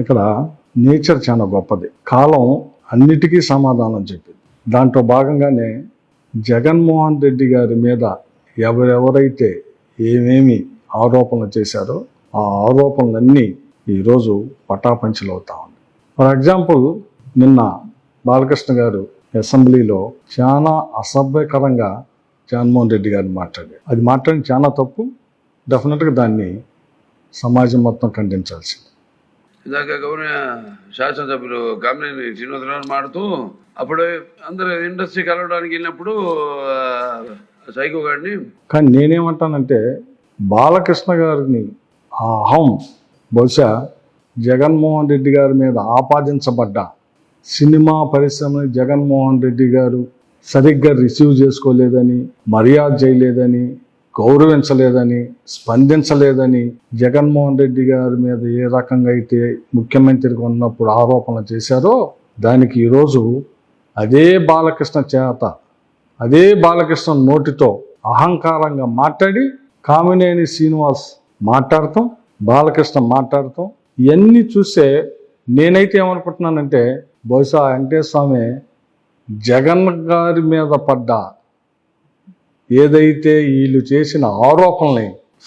ఇక్కడ నేచర్ చాలా గొప్పది. కాలం అన్నిటికీ సమాధానం చెప్పింది. దాంట్లో భాగంగానే జగన్మోహన్ రెడ్డి గారి మీద ఎవరెవరైతే ఏమేమి ఆరోపణలు చేశారో ఆ ఆరోపణలన్నీ ఈరోజు పటాపంచలవుతా ఉంది. ఫర్ ఎగ్జాంపుల్, నిన్న బాలకృష్ణ గారు అసెంబ్లీలో చాలా అసభ్యకరంగా జగన్మోహన్ రెడ్డి గారిని మాట్లాడారు. అది మాట్లాడి చాలా తప్పు. డెఫినెట్గా దాన్ని సమాజం మొత్తం ఖండించాల్సింది. ఇందాక గౌరవ శాసనసభ్యులు కామినేని శ్రీనివాసరావు మాడుతూ అప్పుడు అందరూ ఇండస్ట్రీ కలవడానికి వెళ్ళినప్పుడు సైకో గారిని. కానీ నేనేమంటానంటే, బాలకృష్ణ గారిని ఆ అహం బహుశా జగన్మోహన్ రెడ్డి గారి మీద ఆపాదించబడ్డ సినిమా పరిశ్రమని జగన్మోహన్ రెడ్డి గారు సరిగ్గా రిసీవ్ చేసుకోలేదని, మర్యాద చేయలేదని, గౌరవించలేదని, స్పందించలేదని జగన్మోహన్ రెడ్డి గారి మీద ఏ రకంగా అయితే ముఖ్యమంత్రిగా ఉన్నప్పుడు ఆరోపణలు చేశారో, దానికి ఈరోజు అదే బాలకృష్ణ చేత, అదే బాలకృష్ణ నోటితో అహంకారంగా మాట్లాడి కామినేని శ్రీనివాస్ మాట్లాడతాం, బాలకృష్ణ మాట్లాడతాం, ఇవన్నీ చూస్తే నేనైతే ఏమనుకుంటున్నానంటే, బహుశా వెంకటేశ్వర స్వామి జగన్ గారి మీద పడ్డ ఏదైతే వీళ్ళు చేసిన ఆరోపణల్ని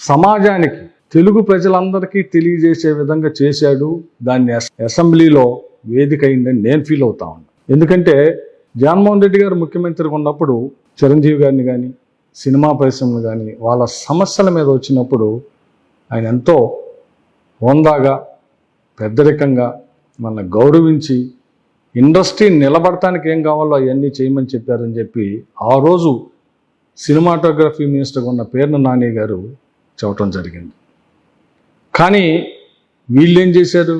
సమాజానికి, తెలుగు ప్రజలందరికీ తెలియజేసే విధంగా చేశాడు. దాన్ని అసెంబ్లీలో వేదిక అయిందని నేను ఫీల్ అవుతా ఉన్నాను. ఎందుకంటే జగన్మోహన్ రెడ్డి గారు ముఖ్యమంత్రిగా ఉన్నప్పుడు చిరంజీవి గారిని కానీ, సినిమా పరిశ్రమలు కానీ వాళ్ళ సమస్యల మీద వచ్చినప్పుడు ఆయన ఎంతో హోందాగా, పెద్దరికంగా మన గౌరవించి ఇండస్ట్రీ నిలబడటానికి ఏం కావాలో అవన్నీ చేయమని చెప్పారని చెప్పి ఆ రోజు సినిమాటోగ్రఫీ మినిస్టర్గా ఉన్న పేర్న నాని గారు చెప్పడం జరిగింది. కానీ వీళ్ళేం చేశారు?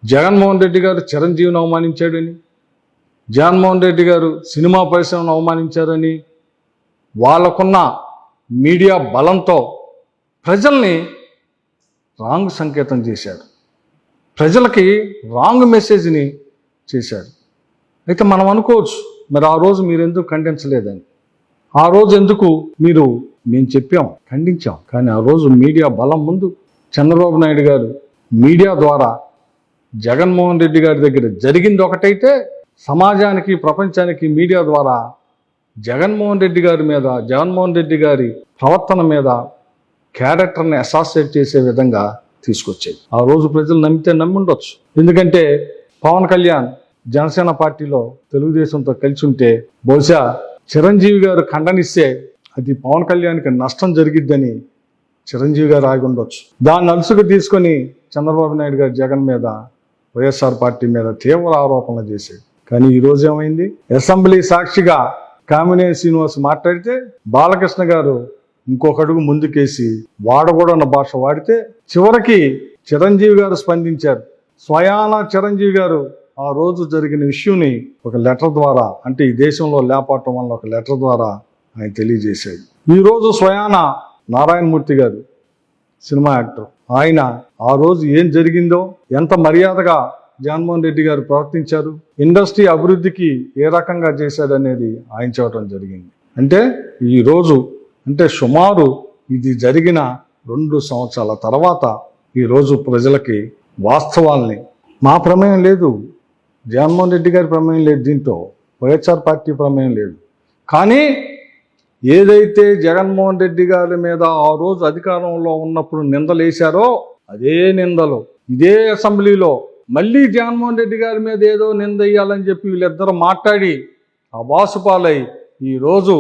జగన్మోహన్ రెడ్డి గారు చిరంజీవిని అవమానించాడని, జగన్మోహన్ రెడ్డి గారు సినిమా పరిశ్రమను అవమానించారని వాళ్ళకున్న మీడియా బలంతో ప్రజల్ని రాంగ్ సంకేతం చేశారు, ప్రజలకి రాంగ్ మెసేజ్ని చేశారు. అయితే మనం అనుకోవచ్చు, మరి ఆ రోజు మీరు ఎందుకు ఖండించలేదని. ఆ రోజు ఎందుకు మేము చెప్పాం, ఖండించాం. కానీ ఆ రోజు మీడియా బలం ముందు చంద్రబాబు నాయుడు గారు మీడియా ద్వారా జగన్మోహన్ రెడ్డి గారి దగ్గర జరిగింది ఒకటైతే, సమాజానికి, ప్రపంచానికి మీడియా ద్వారా జగన్మోహన్ రెడ్డి గారి మీద, జగన్మోహన్ రెడ్డి గారి ప్రవర్తన మీద క్యారెక్టర్ని అసాసియేట్ చేసే విధంగా తీసుకొచ్చేది. ఆ రోజు ప్రజలు నమ్మితే నమ్మి ఉండొచ్చు. ఎందుకంటే పవన్ కళ్యాణ్ జనసేన పార్టీలో తెలుగుదేశంతో కలిసి ఉంటే బహుశా చిరంజీవి గారు ఖండనిస్తే అది పవన్ కళ్యాణ్కి నష్టం జరిగిద్దని చిరంజీవి గారు ఆగి ఉండొచ్చు. దాన్ని అలుసుగా తీసుకొని చంద్రబాబు నాయుడు గారు జగన్ మీద, వైఎస్ఆర్ పార్టీ మీద తీవ్ర ఆరోపణలు చేశాడు. కానీ ఈరోజు ఏమైంది? అసెంబ్లీ సాక్షిగా కామినేని శ్రీనివాస్ మాట్లాడితే బాలకృష్ణ గారు ఇంకొక అడుగు ముందుకేసి వాడకూడన్న భాష వాడితే చివరికి చిరంజీవి గారు స్పందించారు. స్వయాన చిరంజీవి గారు ఆ రోజు జరిగిన ఇష్యూని ఒక లెటర్ ద్వారా, అంటే ఈ దేశంలో లేపటం వల్ల ఒక లెటర్ ద్వారా ఆయన తెలియజేశాడు. ఈరోజు స్వయాన నారాయణమూర్తి గారు, సినిమా యాక్టర్, ఆయన ఆ రోజు ఏం జరిగిందో, ఎంత మర్యాదగా జగన్మోహన్ రెడ్డి గారు ప్రవర్తించారు, ఇండస్ట్రీ అభివృద్ధికి ఏ రకంగా చేశాడనేది ఆయన చెప్పడం జరిగింది. అంటే ఈరోజు, అంటే సుమారు ఇది జరిగిన 2 సంవత్సరాల తర్వాత ఈరోజు ప్రజలకి వాస్తవాల్ని, మా ప్రమేయం లేదు, జగన్మోహన్ రెడ్డి గారి ప్రమేయం లేదు, దీంతో వైఎస్ఆర్ పార్టీ ప్రమేయం లేదు. కానీ ఏదైతే జగన్మోహన్ రెడ్డి గారి మీద ఆ రోజు అధికారంలో ఉన్నప్పుడు నిందలేశారో అదే నిందలు ఇదే అసెంబ్లీలో మళ్ళీ జగన్మోహన్ రెడ్డి గారి మీద ఏదో నింద వేయాలని చెప్పి వీళ్ళిద్దరూ మాట్లాడి ఆ వాసుపాలై ఈరోజు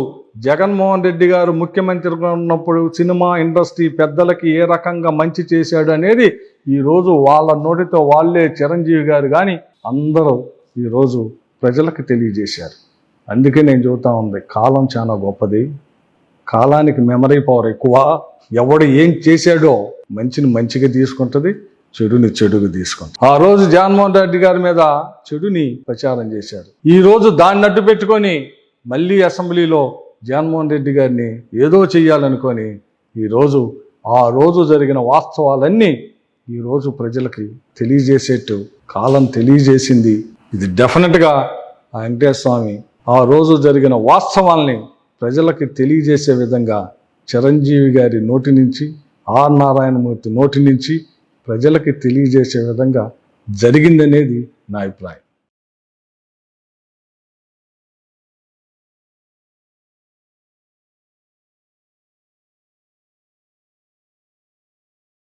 జగన్మోహన్ రెడ్డి గారు ముఖ్యమంత్రిగా ఉన్నప్పుడు సినిమా ఇండస్ట్రీ పెద్దలకి ఏ రకంగా మంచి చేశాడు అనేది ఈరోజు వాళ్ళ నోటితో వాళ్ళే, చిరంజీవి గారు కానీ అందరూ ఈరోజు ప్రజలకు తెలియజేశారు. అందుకే నేను చెబుతా ఉంది, కాలం చాలా గొప్పది, కాలానికి మెమరీ పవర్ ఎక్కువ. ఎవడు ఏం చేశాడో మంచిని మంచిగా తీసుకుంటుంది, చెడుని చెడుగా తీసుకుంటుంది. ఆ రోజు జగన్మోహన్ రెడ్డి గారి మీద చెడుని ప్రచారం చేశారు. ఈ రోజు దాన్ని అడ్డు పెట్టుకొని మళ్ళీ అసెంబ్లీలో జగన్మోహన్ రెడ్డి గారిని ఏదో చెయ్యాలనుకొని ఈరోజు ఆ రోజు జరిగిన వాస్తవాలన్నీ ఈరోజు ప్రజలకి తెలియజేసేట్టు కాలం తెలియజేసింది. ఇది డెఫినెట్గా ఆ వెంకటేశ్వర స్వామి ఆ రోజు జరిగిన వాస్తవాల్ని ప్రజలకి తెలియజేసే విధంగా చిరంజీవి గారి నోటి నుంచి, ఆర్ నారాయణమూర్తి నోటి నుంచి ప్రజలకి తెలియజేసే విధంగా జరిగిందనేది నా అభిప్రాయం.